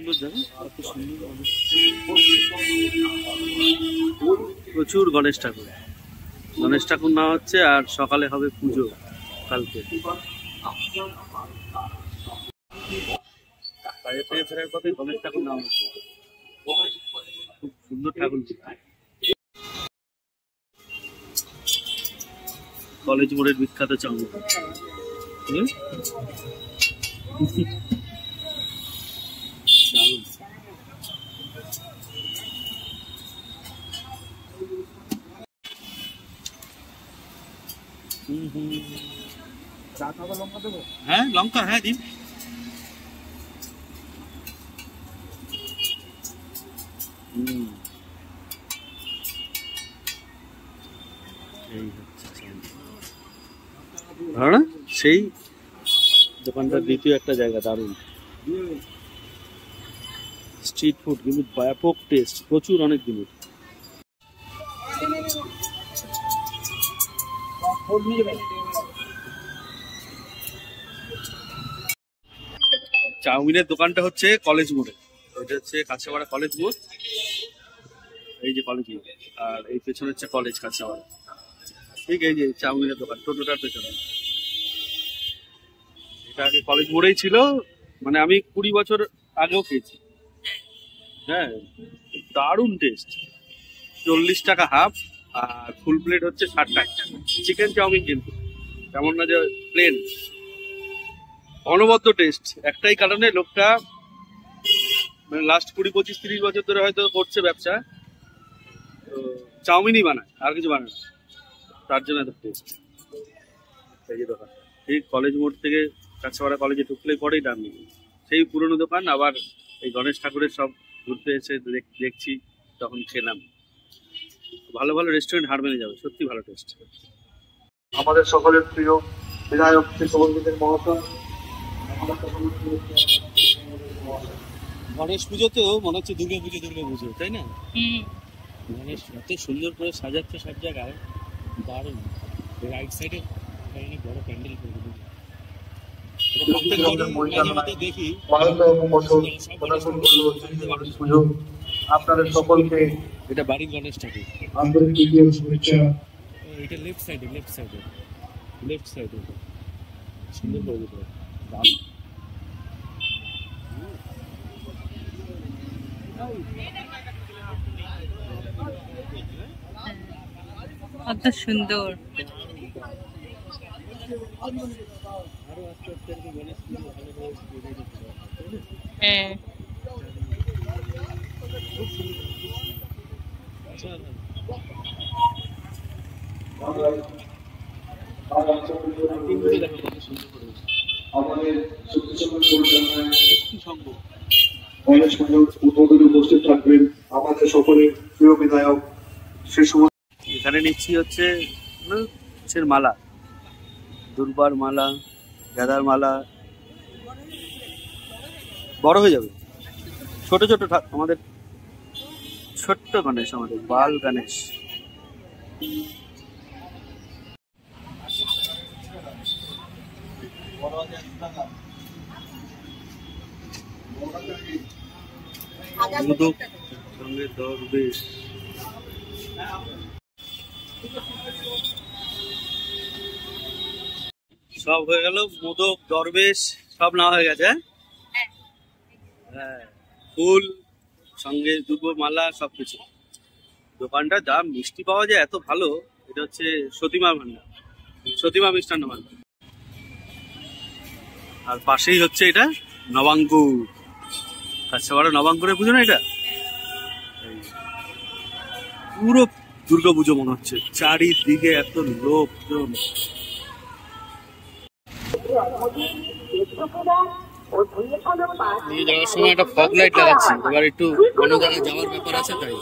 সুন্দর জানো, কত সুন্দর। প্রচুর গণেশ ঠাকুর, গণেশ ঠাকুর না হচ্ছে, আর সকালে হবে পুজো কালকে। বাইরে থেকে ফেরার পথে গণেশ ঠাকুর নাম হচ্ছে, খুব সুন্দর ঠাকুর। কলেজ মোড়ের বিখ্যাত চাউমিন। হ্যাঁ লঙ্কা, হ্যাঁ দিন। সেই দোকানটার দ্বিতীয় একটা জায়গা, দারুণ স্ট্রিট ফুড, কিন্তু ব্যাপক টেস্ট, প্রচুর অনেক দিনের। চাউমিনের দোকানটা হচ্ছে কলেজ মোড়ে, এটা হচ্ছে কাঁচাপাড়া কলেজ মোড়, এই যে কলেজ মোড়, আর এই পেছনে হচ্ছে কলেজ কাঁচাপাড়া, ঠিক এই যে চাউমিনের দোকান টোটোটার পেছনে। এটা আগে কলেজ মোড়েই ছিল, মানে আমি 20 বছর আগেও খেয়েছি। হ্যাঁ দারুণ টেস্ট, 40 টাকা হাফ, আর ফুল প্লেট হচ্ছে 60 টাকা। চিকেন চাউমিন কিন্তু তেমন না যে প্লেন, অনবদ্য টেস্ট। একটাই কারণে লোকটা মানে লাস্ট 20, 25, 30 বছর ধরে হয়তো করছে ব্যবসা, তো চাউমিনই বানায়, আর কিছু বানায় না, তার জন্য এত টেস্ট। এই যে দোকান, এই কলেজ মোড় থেকে কাছাপাড়া কলেজে ঢুকলেই পরেই ডান দিকে সেই পুরনো দোকান। আবার এই গণেশ ঠাকুরের সব ঘুরতে এসে দেখছি, তখন খেলাম। ভালো ভালো রেস্টুরেন্ট হার মেনে যাবে, সত্যি ভালো টেস্ট। আমাদের সকলের প্রিয় বিধায়ক শুভঙ্কিতের মহাশয়, গণেশ পুজোতেও মনে হচ্ছে দুর্গা পুজো, তাই না? গণেশ এত সুন্দর করে সাজাচ্ছে সব জায়গায়, দারুণ। রাইট সাইডে বড় প্যান্ডেল করে দেখি। আপনাদের সকলকে এটা বাড়ির গণেশ ঠাকুর, আন্তরিক শুভেচ্ছা। এটা লেফট সাইডে সুন্দর করে দিতে কত সুন্দর। হ্যাঁ আমাদের গণেশ পুজোর উদ্বোধনে উপস্থিত থাকবেন আমাদের সকলের প্রিয় বিধায়ক শ্রী সুমন। এখানে নিচ্ছি হচ্ছে মালা, দুর্বার মালা, গাঁদার মালা, বড় হয়ে যাবে। ছোট ছোট আমাদের ছোট্ট গণেশ, আমাদের বাল গণেশ। মোদক সঙ্গে দরবেশ, সব হয়ে গেল। মোদক, দরবেশ সব নেওয়া হয়ে গেছে। হ্যাঁ ফুল সঙ্গে দুটো মালা, সবকিছু। দোকানটার দাম, মিষ্টি পাওয়া যায় এত ভালো। এটা হচ্ছে সতীমা ভান্ডার, সতীমা মিষ্টান্ন ভান্ডার। আর পাশেই হচ্ছে এটা নবাঙ্কুর, কাছাপাড়া নবাঙ্কুরের পুজো না এটা? পুরো দুর্গা পুজো মনে হচ্ছে, চারিদিকে এত লোকজন। নিয়ে যাওয়ার সময় একটা ফগ লাইট লাগাচ্ছি, এবার একটু অন্য জায়গায় যাওয়ার ব্যাপার আছে, তাই।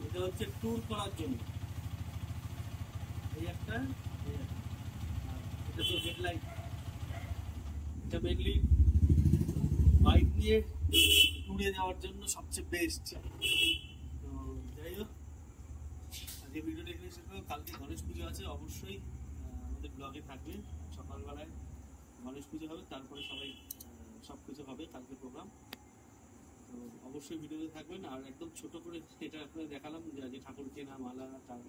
এটা হচ্ছে ট্যুর করার জন্য, এই একটা, এই একটা। আর এটা তো হেডলাইট। এটা মেনলি বাইক নিয়ে ট্যুরে যাওয়ার জন্য সবচেয়ে বেস্ট। তো যাই হোক, আজকে ভিডিওটা এখানে শেষ করবো। কালকে গণেশ পুজো আছে, অবশ্যই আমাদের ব্লগে থাকবে। সকালবেলায় গণেশ পুজো হবে, তারপরে সবাই সব কিছু হবে কালকে প্রোগ্রাম। তো অবশ্যই ভিডিওতে থাকবেন। আর একদম ছোট করে এটা আপনাদের দেখালাম যে আজকে ঠাকুর কেনা মালা, তার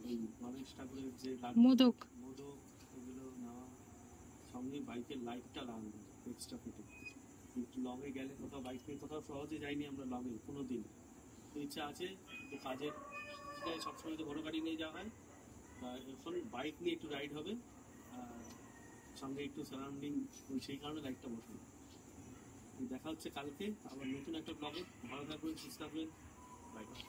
ওই গণেশ ঠাকুরের যে মোদক মোদক এগুলো নেওয়া, সঙ্গে বাইকের লাইটটা লাগানো এক্সট্রা ফিটে। একটু লংয়ে গেলে কোথাও বাইক নিয়ে কোথাও সহজে যাইনি আমরা লংয়ে কোনো দিন। তো ইচ্ছা আছে একটু কাজের সবসময় তো বড় গাড়ি নিয়ে যাওয়া হয়, এখন বাইক নিয়ে একটু রাইড হবে, আর সঙ্গে একটু সারাউন্ডিং, সেই কারণে লাইটটা বসবে। দেখা হচ্ছে কালকে আবার নতুন একটা ব্লগে। ভালো থাকবেন, সুস্থ থাকবেন, বাই বাই।